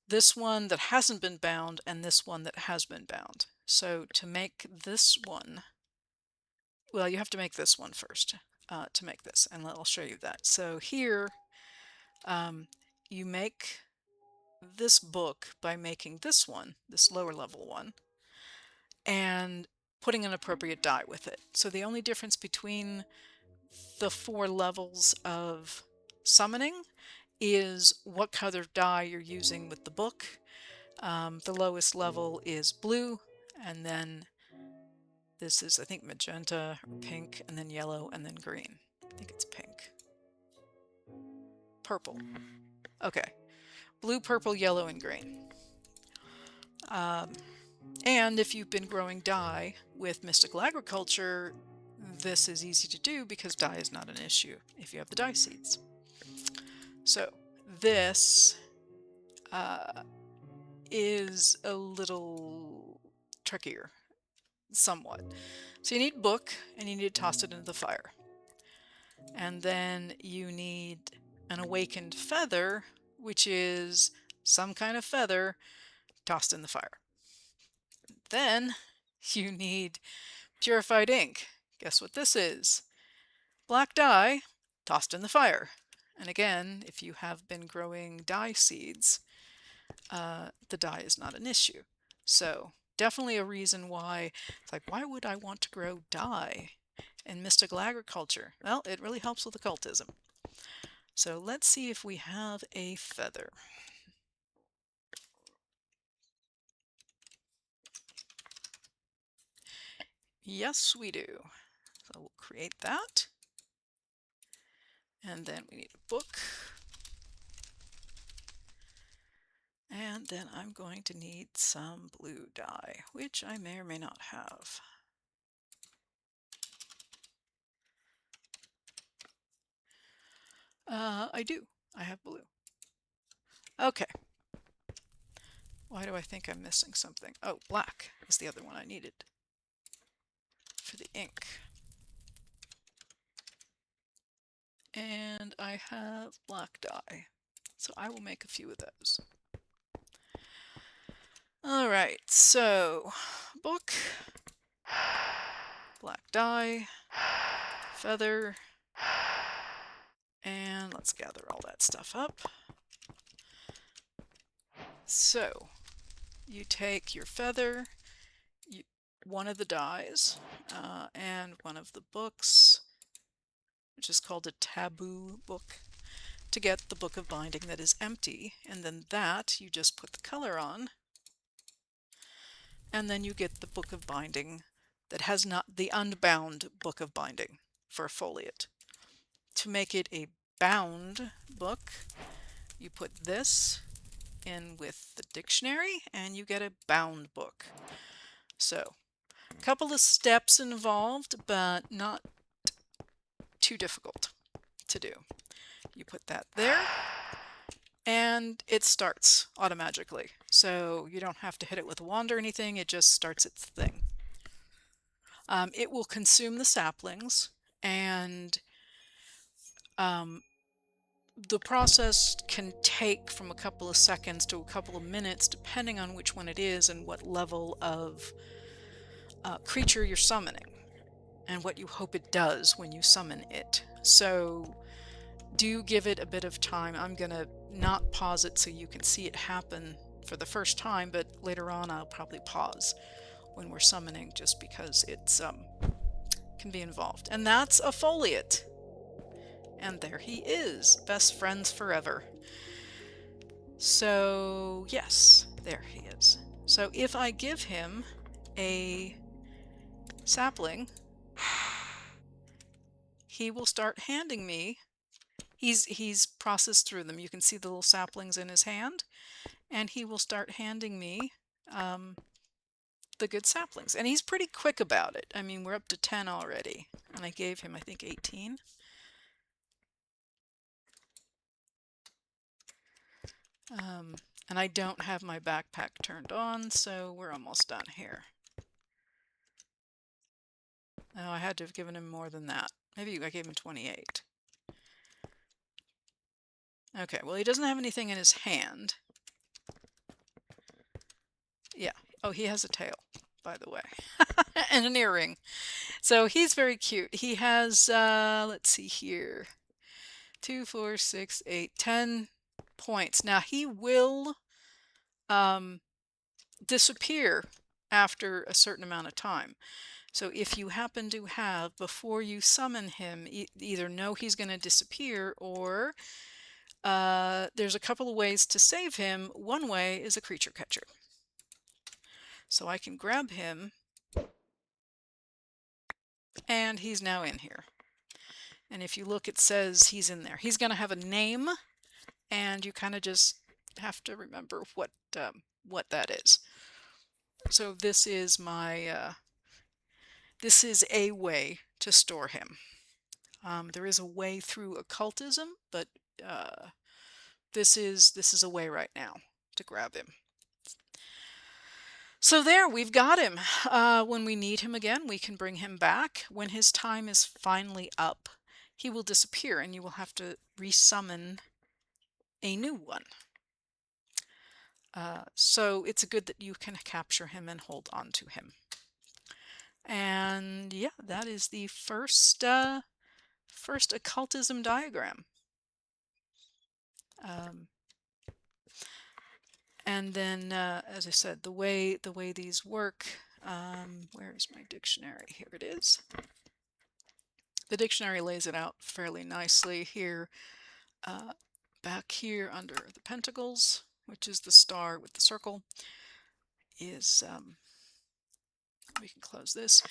this one that hasn't been bound and this one that has been bound. So to make this one, well, you have to make this one first to make this, and I'll show you that. So here, you make this book by making this one, this lower level one, and putting an appropriate die with it. So the only difference between the 4 levels of summoning is what color die you're using with the book. The lowest level is blue, and then this is, I think, magenta or pink, and then yellow, and then green. I think it's pink. Purple. Okay. Blue, purple, yellow, and green. And if you've been growing dye with mystical agriculture, this is easy to do because dye is not an issue if you have the dye seeds. So this is a little trickier, somewhat. So you need book, and you need to toss it into the fire. And then you need an awakened feather, which is some kind of feather tossed in the fire. Then you need purified ink. Guess what this is? Black dye tossed in the fire. And again, if you have been growing dye seeds, the dye is not an issue. So definitely a reason why it's like, why would I want to grow dye in mystical agriculture? Well, it really helps with occultism. So let's see if we have a feather. Yes, we do. So we'll create that. And then we need a book. And then I'm going to need some blue dye, which I may or may not have. I do. I have blue. Okay. Why do I think I'm missing something? Oh, black is the other one I needed for the ink. And I have black dye, so I will make a few of those. Alright, so book, black dye, feather, and let's gather all that stuff up. So you take your feather, one of the dies, and one of the books, which is called a taboo book, to get the Book of Binding that is empty, and then that you just put the color on, and then you get the Book of Binding that has not the unbound Book of Binding for a foliate. To make it a bound book, you put this in with the dictionary and you get a bound book. So a couple of steps involved, but not too difficult to do. You put that there, and it starts automatically. So you don't have to hit it with a wand or anything, it just starts its thing. It will consume the saplings, and the process can take from a couple of seconds to a couple of minutes, depending on which one it is and what level of creature you're summoning, and what you hope it does when you summon it. So do give it a bit of time. I'm going to not pause it so you can see it happen for the first time, but later on I'll probably pause when we're summoning, just because it's can be involved. And that's a foliate. And there he is, best friends forever. So yes, there he is. So if I give him a sapling, he will start handing me, he's processed through them. You can see the little saplings in his hand, and he will start handing me the good saplings. And he's pretty quick about it. I mean, we're up to 10 already, and I gave him, I think, 18. And I don't have my backpack turned on, so we're almost done here. Oh, I had to have given him more than that. Maybe I gave him 28. Okay, well, he doesn't have anything in his hand. Yeah. Oh, he has a tail, by the way, and an earring. So he's very cute. He has, let's see here, 2, 4, 6, 8, 10 points. Now, he will disappear after a certain amount of time. So if you happen to have, before you summon him, either know he's going to disappear, or there's a couple of ways to save him. One way is a creature catcher. So I can grab him, and he's now in here. And if you look, it says he's in there. He's going to have a name, and you kind of just have to remember what that is. So this is my this is a way to store him. There is a way through occultism, but this is a way right now to grab him. So there, we've got him. When we need him again, we can bring him back. When his time is finally up, he will disappear, and you will have to resummon a new one. So it's good that you can capture him and hold on to him. And yeah, that is the first occultism diagram. And then, as I said, the way these work. Where is my dictionary? Here it is. The dictionary lays it out fairly nicely here. Back here under the pentacles, which is the star with the circle, is we can close this.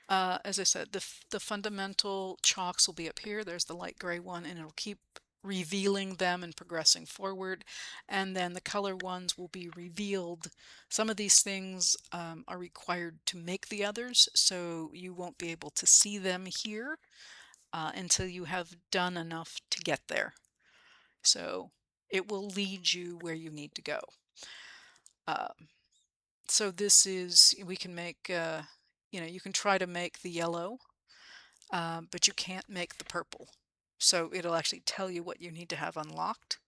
As I said, the fundamental chalks will be up here. There's the light gray one, and it'll keep revealing them and progressing forward. And then the color ones will be revealed. Some of these things are required to make the others, so you won't be able to see them here until you have done enough to get there. So it will lead you where you need to go. So this is, we can make, you can try to make the yellow, but you can't make the purple. So it'll actually tell you what you need to have unlocked.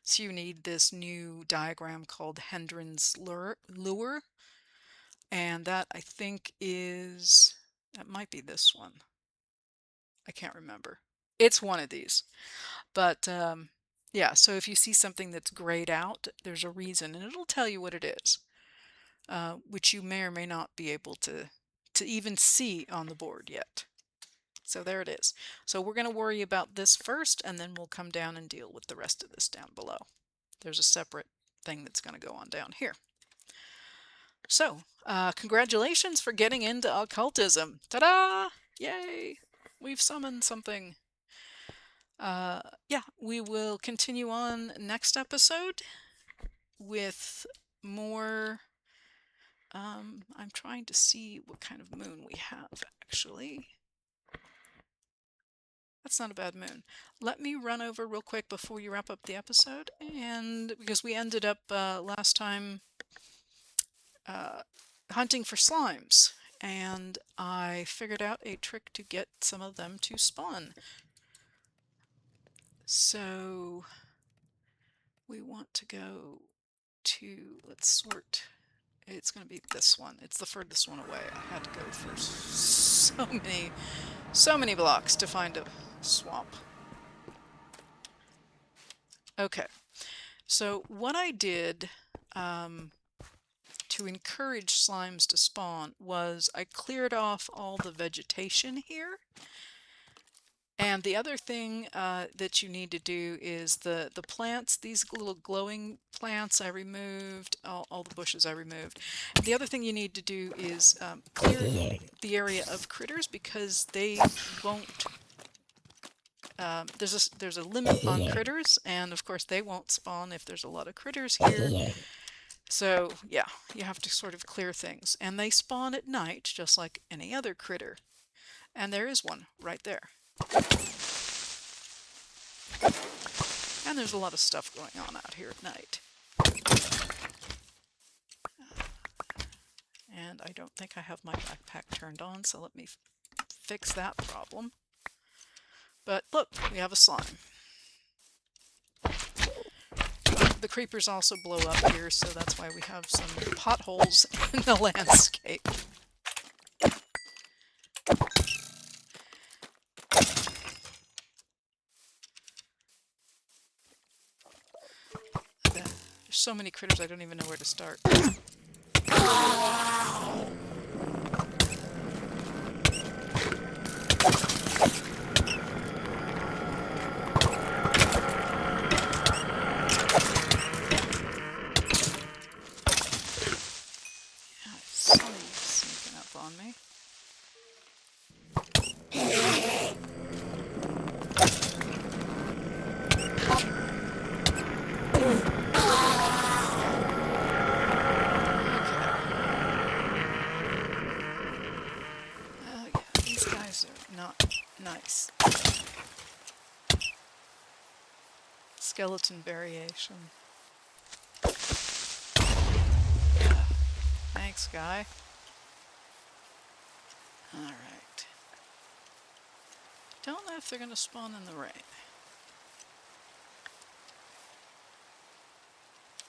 So you need this new diagram called Hendron's Lure. And that, I think, that might be this one. I can't remember. It's one of these. But yeah, so if you see something that's grayed out, there's a reason, and it'll tell you what it is, which you may or may not be able to even see on the board yet. So there it is. So we're going to worry about this first, and then we'll come down and deal with the rest of this down below. There's a separate thing that's going to go on down here. So, congratulations for getting into occultism. Ta-da! Yay! We've summoned something. Yeah, we will continue on next episode with more. I'm trying to see what kind of moon we have, actually. That's It's not a bad moon. Let me run over real quick before you wrap up the episode, and because we ended up last time hunting for slimes, and I figured out a trick to get some of them to spawn. So we want to go to, let's sort. It's going to be this one. It's the furthest one away. I had to go for so many blocks to find a swamp. Okay, so what I did to encourage slimes to spawn was I cleared off all the vegetation here. And the other thing that you need to do is the plants, these little glowing plants I removed, all the bushes I removed. The other thing you need to do is clear the area of critters, because they won't, there's a limit on critters, and of course they won't spawn if there's a lot of critters here. So yeah, you have to sort of clear things. And they spawn at night, just like any other critter. And there is one right there. And there's a lot of stuff going on out here at night. And I don't think I have my backpack turned on, so let me fix that problem. But look, we have a slime. The creepers also blow up here, so that's why we have some potholes in the landscape. There's so many critters I don't even know where to start. Sneaking up on me. Not nice. Skeleton variation. Thanks, guy. Alright. Don't know if they're going to spawn in the rain.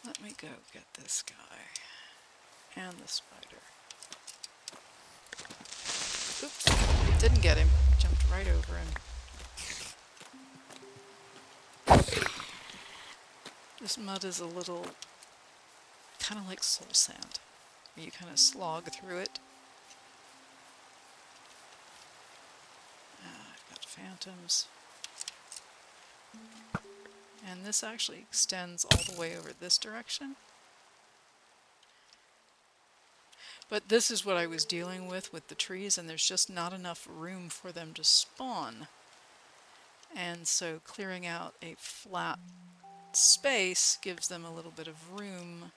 Let me go get this guy. And the spider. Oops, didn't get him. Jumped right over him. This mud is a little, kind of like soul sand, where you kind of slog through it. I've got phantoms. And this actually extends all the way over this direction. But this is what I was dealing with the trees, and there's just not enough room for them to spawn. And so clearing out a flat space gives them a little bit of room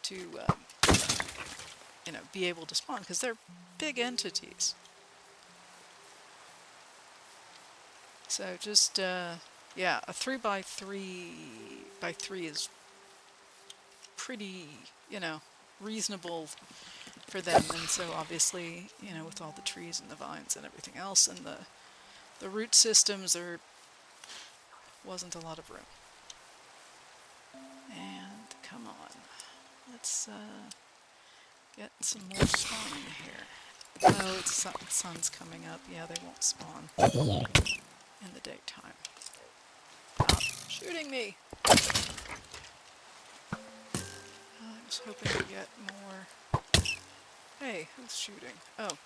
to, you know, be able to spawn, because they're big entities. So just, yeah, a 3x3 is pretty, you know, reasonable for them. And so obviously, you know, with all the trees and the vines and everything else and the root systems, there wasn't a lot of room. And come on, let's get some more spawning here. Oh, it's the sun's coming up. Yeah, they won't spawn in the daytime. Stop shooting me! I was hoping to get more. Hey, who's shooting? Oh.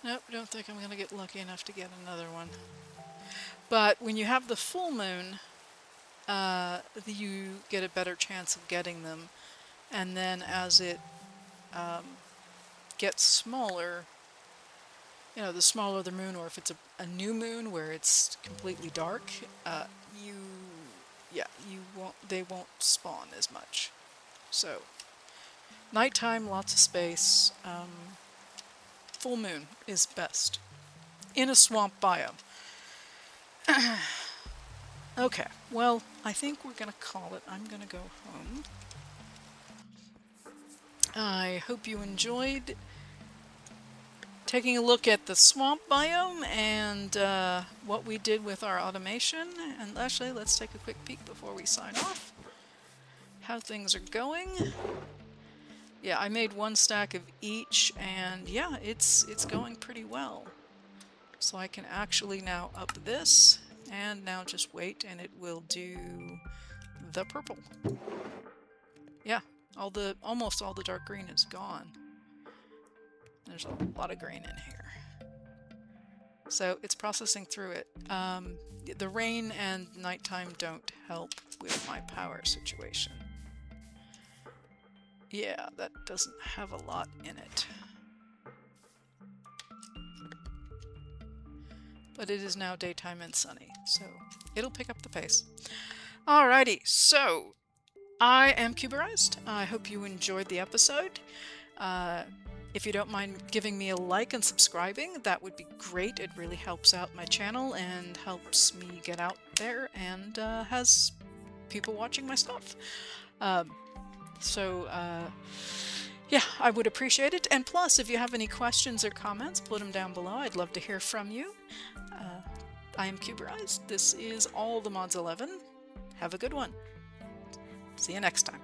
Nope, don't think I'm going to get lucky enough to get another one. But when you have the full moon, you get a better chance of getting them. And then as it gets smaller, you know, the smaller the moon, or if it's a new moon where it's completely dark, they won't spawn as much. So Nighttime, lots of space. Full moon is best. In a swamp biome. Okay, well, I think we're going to call it. I'm going to go home. I hope you enjoyed taking a look at the swamp biome and what we did with our automation. And actually, let's take a quick peek before we sign off. How things are going. Yeah, I made 1 stack of each, and yeah, it's going pretty well. So I can actually now up this, and now just wait, and it will do the purple. Yeah, almost all the dark green is gone. There's a lot of green in here. So it's processing through it. The rain and nighttime don't help with my power situation. Yeah, that doesn't have a lot in it. But it is now daytime and sunny, so it'll pick up the pace. Alrighty, so I am Cuberized. I hope you enjoyed the episode. If you don't mind giving me a like and subscribing, that would be great. It really helps out my channel and helps me get out there and has people watching my stuff. Yeah, I would appreciate it. And plus, if you have any questions or comments, put them down below. I'd love to hear from you. I am Cuberized. This is All the Mods 11. Have a good one. See you next time.